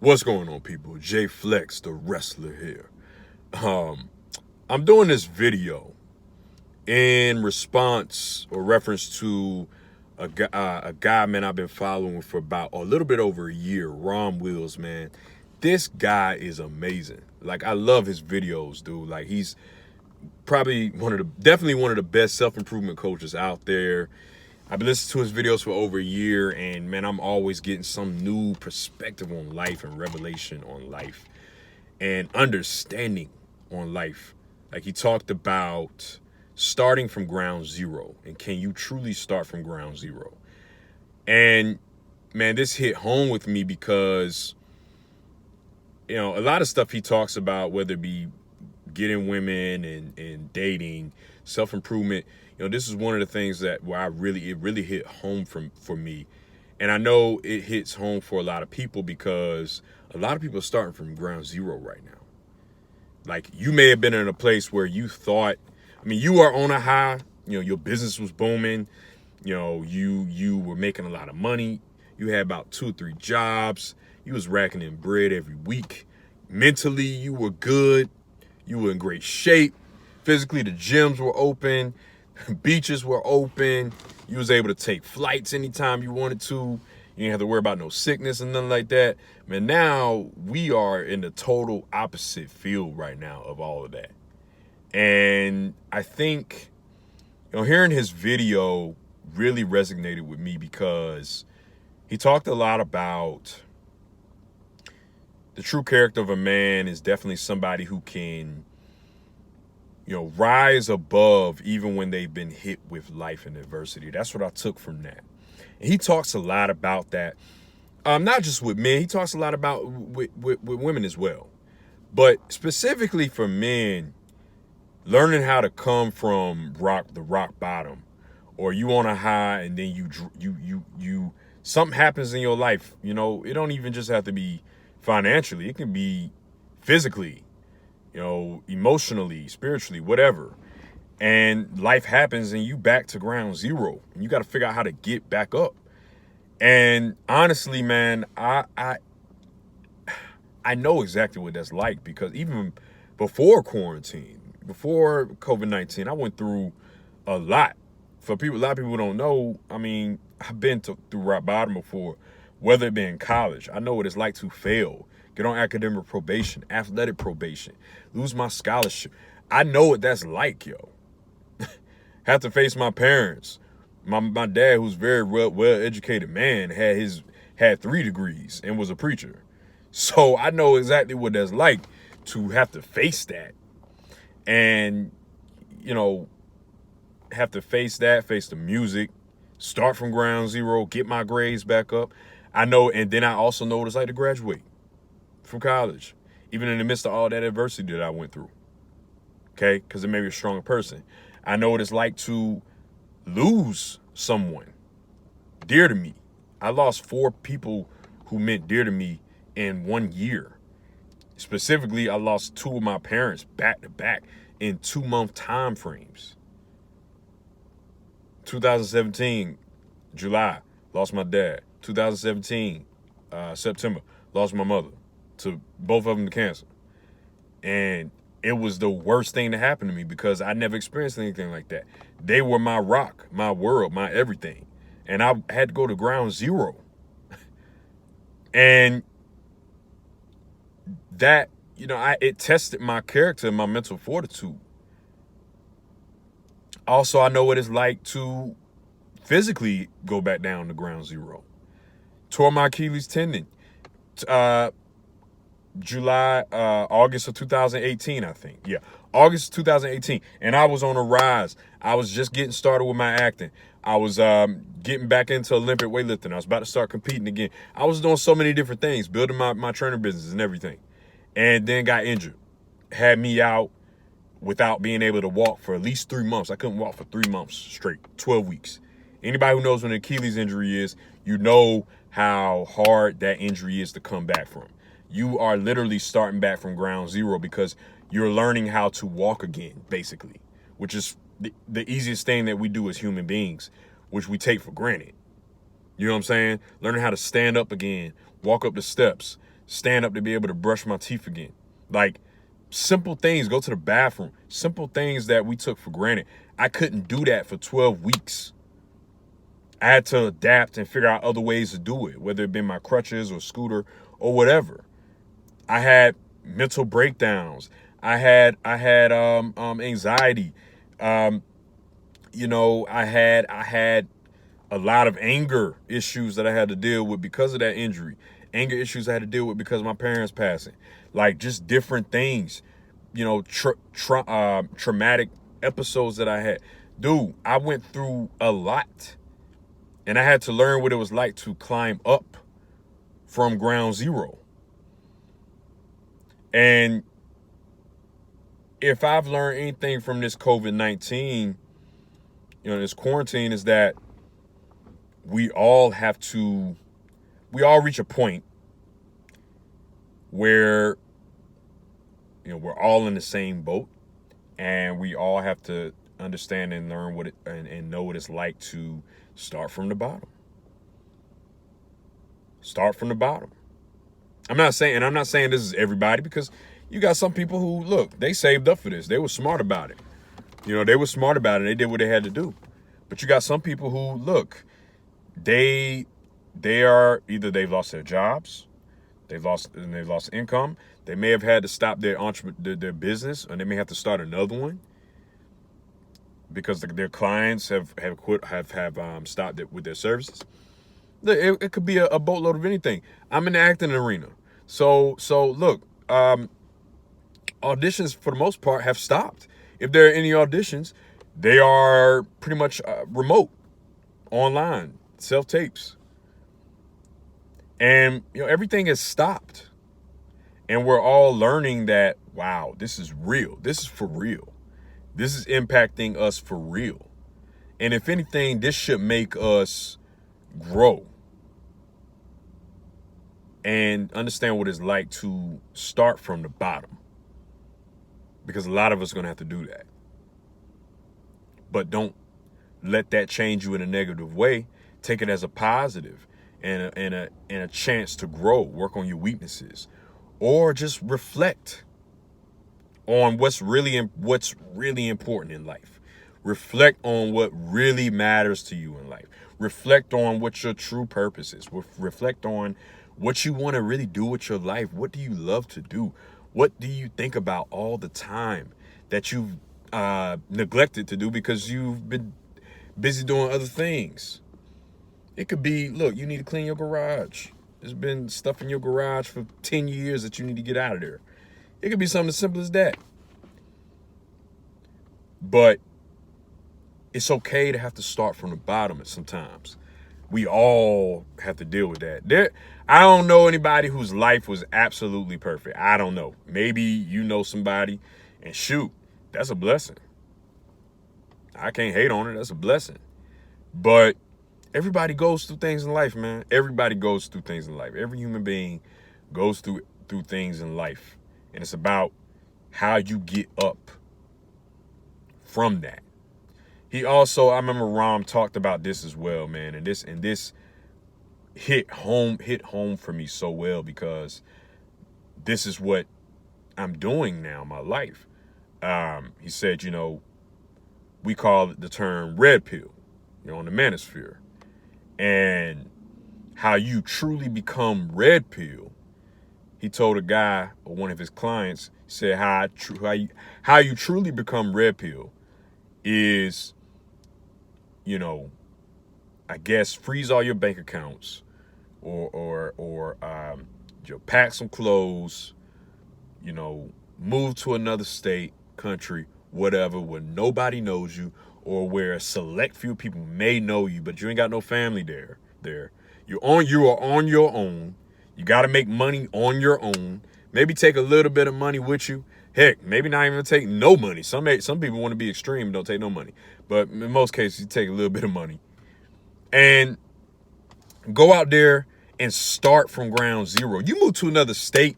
What's going on, people? Jay Flex, the wrestler here. I'm doing this video in response or reference to a guy, man, I've been following for about a little bit over a year, Rom Wills, man. This guy is amazing. Like, I love his videos, dude. Like, he's probably definitely one of the best self-improvement coaches out there. I've been listening to his videos for over a year, and man, I'm always getting some new perspective on life and revelation on life and understanding on life. Like, he talked about starting from ground zero, and can you truly start from ground zero? And man, this hit home with me because, a lot of stuff he talks about, whether it be getting women and dating, self-improvement, this is one of the things that where it really hit home for me. And I know it hits home for a lot of people because a lot of people are starting from ground zero right now. Like, you may have been in a place where you thought, you are on a high, your business was booming, you were making a lot of money, you had about 2 or 3 jobs, you was racking in bread every week. Mentally, you were good, you were in great shape. Physically, the gyms were open, beaches were open, you was able to take flights anytime you wanted to. You didn't have to worry about no sickness and nothing like that. Man, now we are in the total opposite field right now of all of that. And I think, hearing his video really resonated with me because he talked a lot about the true character of a man is definitely somebody who can, rise above even when they've been hit with life and adversity. That's what I took from that. And he talks a lot about that. Not just with men, he talks a lot about with women as well. But specifically for men, learning how to come from the rock bottom, or you on a high and then you something happens in your life. It don't even just have to be financially. It can be physically, emotionally, spiritually, whatever. And life happens and you back to ground zero. And you got to figure out how to get back up. And honestly, man, I know exactly what that's like because even before quarantine, before COVID-19, I went through a lot. A lot of people don't know, I've been through rock bottom before, whether it be in college. I know what it's like to fail, get on academic probation, athletic probation, lose my scholarship. I know what that's like, yo. Have to face my parents. My dad, who's very well-educated man, had 3 degrees and was a preacher. So I know exactly what that's like to have to face that. And, have to face the music, start from ground zero, get my grades back up. I know, and then I also know what it's like to graduate from college, even in the midst of all that adversity that I went through. Okay? Because it made me a stronger person. I know what it's like to lose someone dear to me. I lost 4 people who meant dear to me in 1 year. Specifically, I lost 2 of my parents back to back in 2-month time frames. 2017, July, lost my dad. 2017, September, lost my mother. To both of them to cancer. And it was the worst thing that happened to me because I never experienced anything like that. They were my rock, my world, my everything. And I had to go to ground zero. And that, it tested my character and my mental fortitude. Also, I know what it's like to physically go back down to ground zero. Tore my Achilles tendon. August of 2018, I think. Yeah, August 2018. And I was on a rise. I was just getting started with my acting. I was getting back into Olympic weightlifting. I was about to start competing again. I was doing so many different things, building my trainer business and everything. And then got injured. Had me out without being able to walk for at least 3 months. I couldn't walk for 3 months straight, 12 weeks. Anybody who knows what an Achilles injury is, you know how hard that injury is to come back from. You are literally starting back from ground zero because you're learning how to walk again, basically, which is the easiest thing that we do as human beings, which we take for granted. You know what I'm saying? Learning how to stand up again, walk up the steps, stand up to be able to brush my teeth again. Like, simple things, go to the bathroom, simple things that we took for granted. I couldn't do that for 12 weeks. I had to adapt and figure out other ways to do it, whether it be my crutches or scooter or whatever. I had mental breakdowns. I had anxiety. You know, I had a lot of anger issues that I had to deal with because of that injury. Anger issues I had to deal with because of my parents passing. Like, just different things. You know, traumatic episodes that I had. Dude, I went through a lot. And I had to learn what it was like to climb up from ground zero. And if I've learned anything from this COVID-19, you know, this quarantine, is that we all reach a point where, you know, we're all in the same boat, and we all have to understand and learn what it and know what it's like to start from the bottom. Start from the bottom. I'm not saying this is everybody, because you got some people who, look, they saved up for this. They were smart about it. You know, they were smart about it. They did what they had to do. But you got some people who, look, they are either they've lost their jobs, they've lost income. They may have had to stop their business, or they may have to start another one because their clients have stopped it with their services. It could be a boatload of anything. I'm in the acting arena, so look, auditions for the most part have stopped. If there are any auditions, they are pretty much remote, online, self-tapes. And, you know, everything has stopped. And we're all learning that, wow, this is real. This is for real. This is impacting us for real. And if anything, this should make us grow and understand what it's like to start from the bottom. Because a lot of us are going to have to do that. But don't let that change you in a negative way. Take it as a positive and a chance to grow, work on your weaknesses, or just reflect on what's really important in life. Reflect on what really matters to you in life. Reflect on what your true purpose is. Reflect on what you want to really do with your life. What do you love to do? What do you think about all the time that you've neglected to do because you've been busy doing other things? It could be, look, you need to clean your garage. There's been stuff in your garage for 10 years that you need to get out of there. It could be something as simple as that. But it's okay to have to start from the bottom sometimes. We all have to deal with that. I don't know anybody whose life was absolutely perfect. I don't know. Maybe you know somebody, and shoot, that's a blessing. I can't hate on it. That's a blessing. But everybody goes through things in life, man. Everybody goes through things in life. Every human being goes through things in life. And it's about how you get up from that. I remember Rom talked about this as well, man. And this hit home for me so well, because this is what I'm doing now in my life. He said, you know, we call it the term red pill, you know, on the manosphere. And how you truly become red pill. He told a guy, or one of his clients, said how you truly become red pill is, you know, I guess freeze all your bank accounts, or you know, pack some clothes, you know, move to another state, country, whatever, where nobody knows you, or where a select few people may know you, but you ain't got no family there. You are on your own. You got to make money on your own. Maybe take a little bit of money with you. Heck, maybe not even take no money. Some people want to be extreme and don't take no money. But in most cases, you take a little bit of money. And go out there and start from ground zero. You move to another state,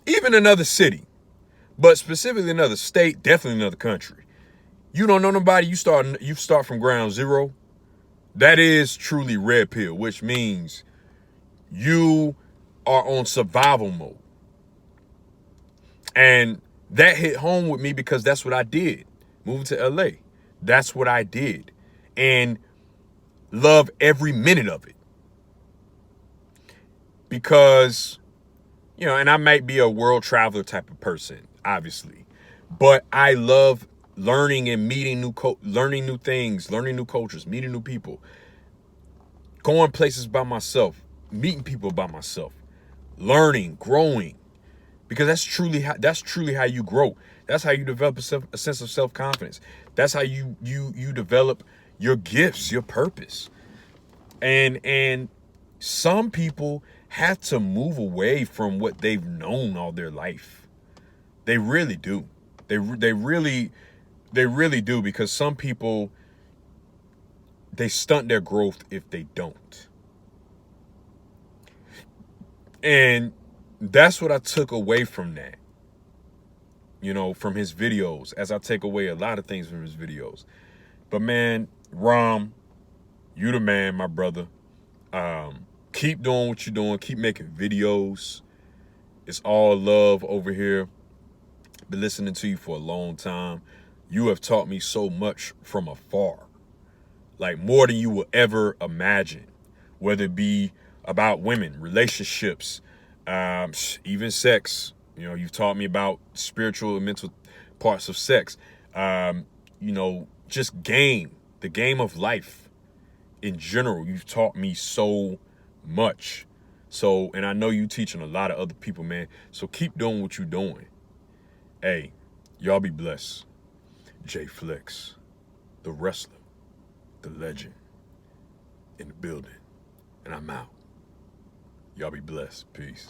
even another city, but specifically another state, definitely another country. You don't know nobody, you start from ground zero. That is truly red pill, which means you are on survival mode. And that hit home with me because that's what I did. Moving to LA. That's what I did. And love every minute of it. Because, and I might be a world traveler type of person, obviously. But I love learning and meeting learning new things, learning new cultures, meeting new people, going places by myself, meeting people by myself, learning, growing, because that's truly how you grow. That's how you develop a sense of self-confidence. That's how you develop your gifts, your purpose. And some people have to move away from what they've known all their life. They really do. They really do, because some people, they stunt their growth if they don't. And that's what I took away from that, from his videos, as I take away a lot of things from his videos. But man, Rom, you the man, my brother. Keep doing what you're doing. Keep making videos. It's all love over here. Been listening to you for a long time. You have taught me so much from afar, like more than you will ever imagine, whether it be about women, relationships, even sex. You've taught me about spiritual and mental parts of sex. Just the game of life in general. You've taught me so much. So, and I know you teaching a lot of other people, man. So keep doing what you're doing. Hey, y'all be blessed. J Flex, the wrestler, the legend, in the building. And I'm out. Y'all be blessed. Peace.